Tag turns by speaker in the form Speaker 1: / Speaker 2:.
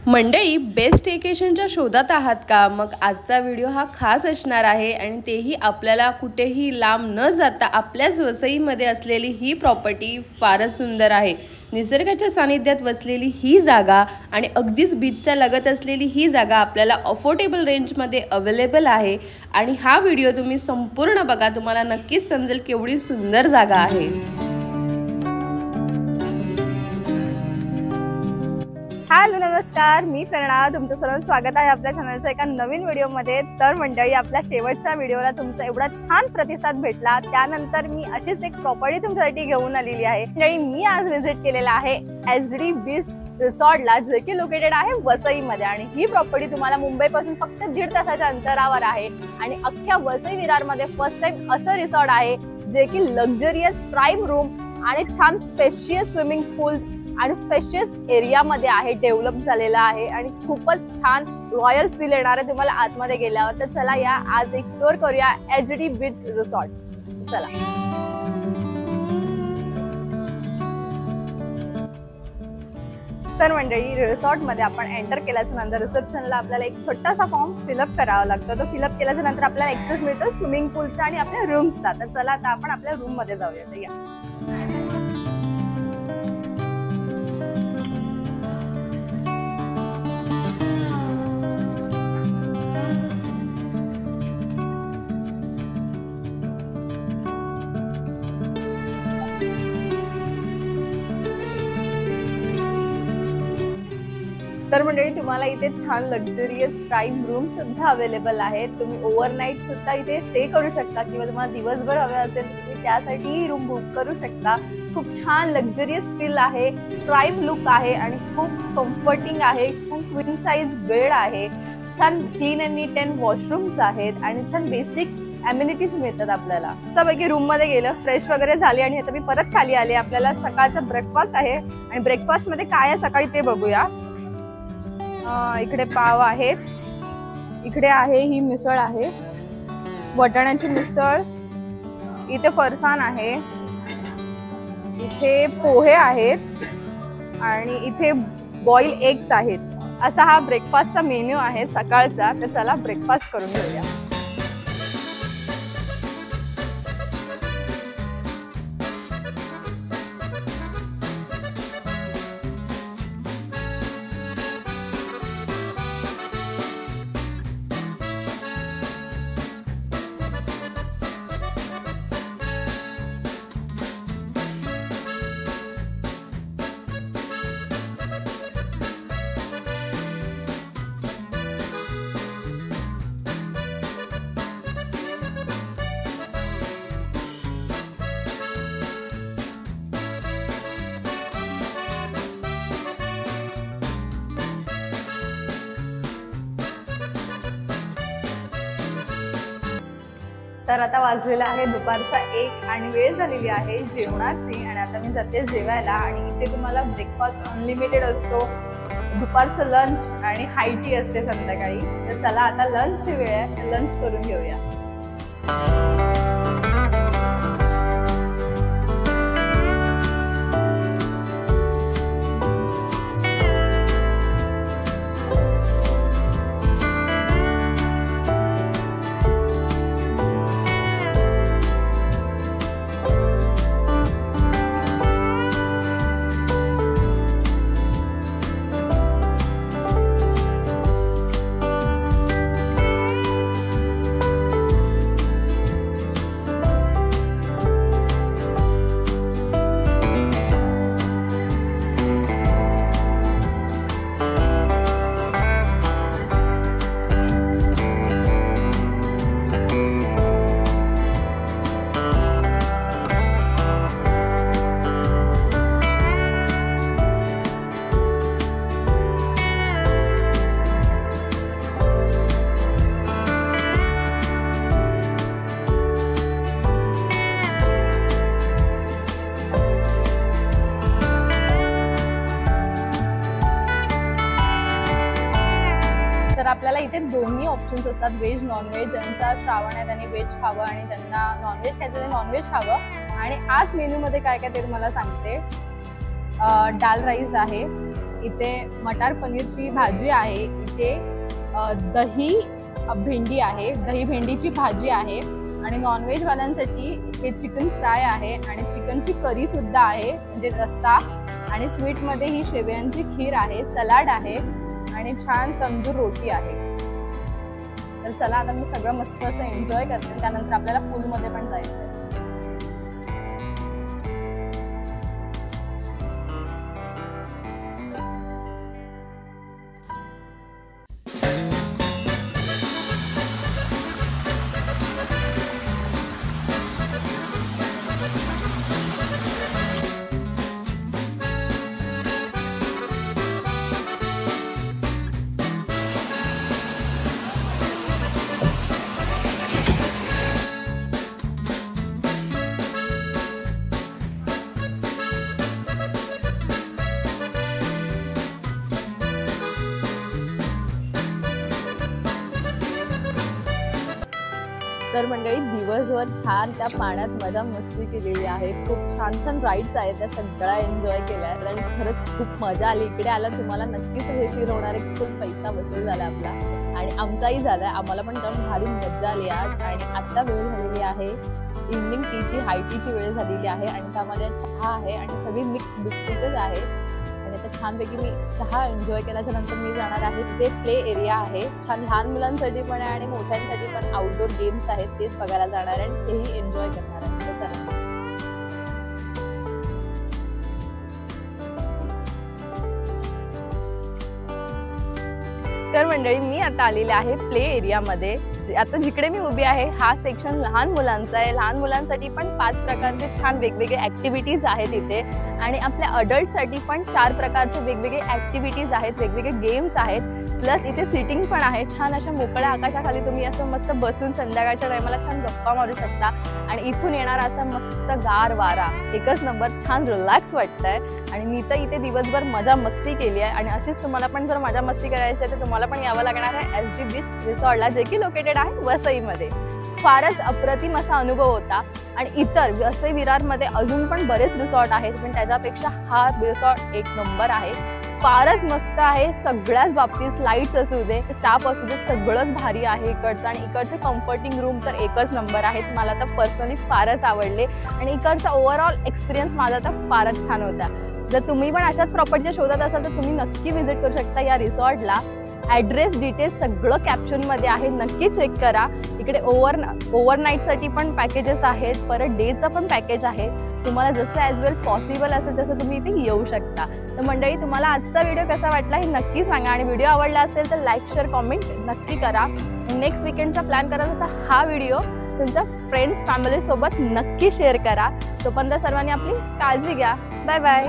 Speaker 1: मंडळी, बेस्ट स्टेकेशनच्या शोधात आहात का? मग आजचा व्हिडिओ हा खास असणार आहे आणि तेही आपल्याला कुठेही लांब न जाता आपल्याच वसईमध्ये असलेली ही प्रॉपर्टी फारच सुंदर आहे। निसर्गाच्या सानिध्यात वसलेली ही जागा आणि अगदीच बीचच्या लगत असलेली ही जागा आपल्याला अफोर्डेबल रेंजमध्ये अवेलेबल आहे आणि हा व्हिडिओ तुम्ही संपूर्ण बघा, तुम्हाला नक्कीच समजेल केवढी सुंदर जागा आहे।
Speaker 2: हॅलो नमस्कार, मी प्रेरणा, तुमचं सर्वांचं स्वागत आहे आपल्या चॅनलच्या एका नवीन व्हिडिओमध्ये। तर मंडळी, आपल्या शेवटच्या व्हिडिओला तुमचा एवढा छान प्रतिसाद भेटला, त्यानंतर मी अशीच एक प्रॉपर्टी तुमच्यासाठी घेऊन आलेली आहे। मंडळी, मी आज व्हिजिट केलेला आहे एचडी बीच रिसॉर्टला, जे की लोकेटेड आहे वसईमध्ये आणि ही प्रॉपर्टी तुम्हाला मुंबईपासून फक्त 1.5 तासाच्या अंतरावर आहे आणि अख्ख्या वसई विरारमध्ये फर्स्ट टाइम असं रिसॉर्ट आहे जे की लक्झरियस प्राइम रूम आणि छान स्पेशियस स्विमिंग पूल आणि स्पेशियस एरियामध्ये आहे, डेव्हलप झालेला आहे आणि खूपच छान रॉयल फील येणार आहे तुम्हाला आतमध्ये गेल्यावर। तर चला या आज एक्सप्लोर करूया एचडी बीच रिसॉर्ट। चला तर मंडळी, रिसॉर्ट मध्ये आपण एंटर केल्याच्या नंतर रिसेप्शनला आपल्याला एक छोटासा फॉर्म फिलअप करावा लागतो। तो फिलअप केल्याच्या नंतर आपल्याला ऍक्सेस मिळतो स्विमिंग पूलचा आणि आपल्या रूम्सचा। तर चला आता आपण आपल्या रूम मध्ये जाऊया। तर या तर मंडळी, तुम्हाला इथे छान लक्झरियस प्राइम रूम सुद्धा अवेलेबल आहेत। तुम्ही ओव्हरनाईट सुद्धा इथे स्टे करू शकता किंवा तुम्हाला दिवसभर हवे असेल तर तुम्ही त्यासाठी रूम बुक करू शकता। खूप छान लक्झरियस फील आहे, प्राइम लुक आहे आणि खूप कम्फर्टिंग आहे। छान क्वीन साइज बेड आहे, छान clean and neat and washrooms आहेत आणि छान बेसिक अम्युनिटीज मिळतात आपल्याला। त्यापैकी रूम मध्ये गेलं, फ्रेश वगैरे झाली आणि आता मी परत खाली आले। आपल्याला सकाळचा ब्रेकफास्ट आहे आणि ब्रेकफास्ट मध्ये काय आहे सकाळी ते बघूया। इकडे पाव आहेत, इकडे आहे ही मिसळ आहे, वटाण्याची मिसळ, इथे फरसाण आहे, इथे पोहे आहेत आणि इथे बॉईल एग्स आहेत। असा हा ब्रेकफास्टचा मेन्यू आहे सकाळचा। तर चला ब्रेकफास्ट करून घेऊया। तर आता वाजलेला आहे दुपारचा 1 आणि वेळ झालेली आहे जेवणाची आणि आता मी जाते जेवायला। आणि इथे तुम्हाला ब्रेकफास्ट अनलिमिटेड असतो, दुपारचं लंच आणि हाय टी असते संध्याकाळी। तर चला आता लंचची वेळ आहे, लंच करून घेऊया। तर आपल्याला इथे दोन्ही ऑप्शन्स असतात, व्हेज नॉनव्हेज। ज्यांचा श्रावण आहे त्यांनी व्हेज खावं आणि त्यांना नॉनव्हेज खायचं ते नॉनव्हेज खावं। आणि आज मेन्यूमध्ये काय काय ते तुम्हाला सांगते। दाल राईस आहे, इथे मटार पनीरची भाजी आहे, इथे दही भेंडी आहे, दही भेंडीची भाजी आहे आणि नॉनव्हेजवाल्यांसाठी इथे चिकन फ्राय आहे आणि चिकनची करी सुद्धा आहे म्हणजे रस्सा आणि स्वीटमध्ये ही शेवयांची खीर आहे, सलाड आहे आणि छान तंदूर रोटी आहे। तर चला आता मी सगळं मस्त असं एन्जॉय करते, त्यानंतर आपल्याला पूलमध्ये पण जायचं आहे। तर मंडळी दिवसभर छान त्या पाण्यात मजा मस्ती केलेली आहे, खूप छान छान राईड्स आहेत, त्या सगळ्या एन्जॉय केल्या आहेत आणि खरंच खूप मजा आली। इकडे आला तुम्हाला नक्कीच हे फिरवणारे फुल पैसा वसूल झाला आपला आणि आमचाही झालाय, आम्हाला पण जाऊन भारी मजा आली आज। आणि आता वेळ झालेली आहे इव्हनिंग टीची, हाय टीची वेळ झालेली आहे आणि त्यामध्ये चहा आहे आणि सगळी मिक्स बिस्किटच आहे आणि आता छानपैकी मी चहा एन्जॉय केल्याच्या नंतर मी जाणार आहे ते प्ले एरिया आहे, छान लहान मुलांसाठी पण आहे आणि मोठ्यांसाठी पण आउटडोर गेम्स आहेत, तेच बघायला जाणार आहे आणि तेही एन्जॉय करणार आहे। तर चला तर मंडळी मी आता आलेले आहे प्ले एरियामध्ये। आता जिकडे मी उभी आहे हा सेक्शन लहान मुलांचा आहे, लहान मुलांसाठी पण 5 प्रकारचे छान वेगवेगळे ॲक्टिव्हिटीज आहेत इथे आणि आपल्या अडल्टसाठी पण 4 प्रकारचे वेगवेगळे ॲक्टिव्हिटीज आहेत, वेगवेगळे गेम्स आहेत, प्लस इथे सिटिंग पण आहे। छान अशा मोकळ्या आकाशाखाली तुम्ही असं मस्त बसून संध्याकाळच्या टायमाला छान गप्पा मारू शकता आणि इथून येणारा असा मस्त गार वारा एकच नंबर, छान रिलॅक्स वाटतंय आणि मी तर इथे दिवसभर मजा मस्ती केली आहे आणि अशीच तुम्हाला पण जर मजा मस्ती करायची आहे तर तुम्हाला पण यावं लागणार आहे एसडी बीच रिसॉर्टला, जे की लोकेटेड आहे वसईमध्ये। फारच अप्रतिम असा अनुभव होता आणि इतर वसई विरारमध्ये अजून पण बरेच रिसॉर्ट आहेत पण त्याच्यापेक्षा हा रिसॉर्ट एक नंबर आहे, फारच मस्त आहे सगळ्याच बाबतीत, लाईट्स असू दे, स्टाफ असू दे, सगळंच भारी आहे इकडचं आणि इकडचे कम्फर्टिंग रूम तर एकच नंबर आहेत, मला तर पर्सनली फारच आवडले आणि इकडचा ओव्हरऑल एक्सपिरियन्स माझा तर फारच छान होता। जर तुम्ही पण अशाच प्रॉपर्टीच्या शोधात असाल तर तुम्ही नक्की व्हिजिट करू शकता या रिसॉर्टला। ॲड्रेस डिटेल्स सगळं कॅप्शनमध्ये आहे, नक्की चेक करा। इकडे ओव्हरनाईटसाठी पण पॅकेजेस आहेत, परत डेचं पण पॅकेज आहे, तुम्हाला जसं ॲज वेल पॉसिबल असेल तसं तुम्ही इथे येऊ शकता। तर मंडळी तुम्हाला आजचा व्हिडिओ कसा वाटला हे नक्की सांगा आणि व्हिडिओ आवडला असेल तर लाईक शेअर कॉमेंट नक्की करा। नेक्स्ट वीकेंडचा प्लॅन करा तसा हा व्हिडिओ तुमच्या फ्रेंड्स फॅमिलीसोबत नक्की शेअर करा। तोपर्यंत सर्वांनी आपली काळजी घ्या, बाय बाय।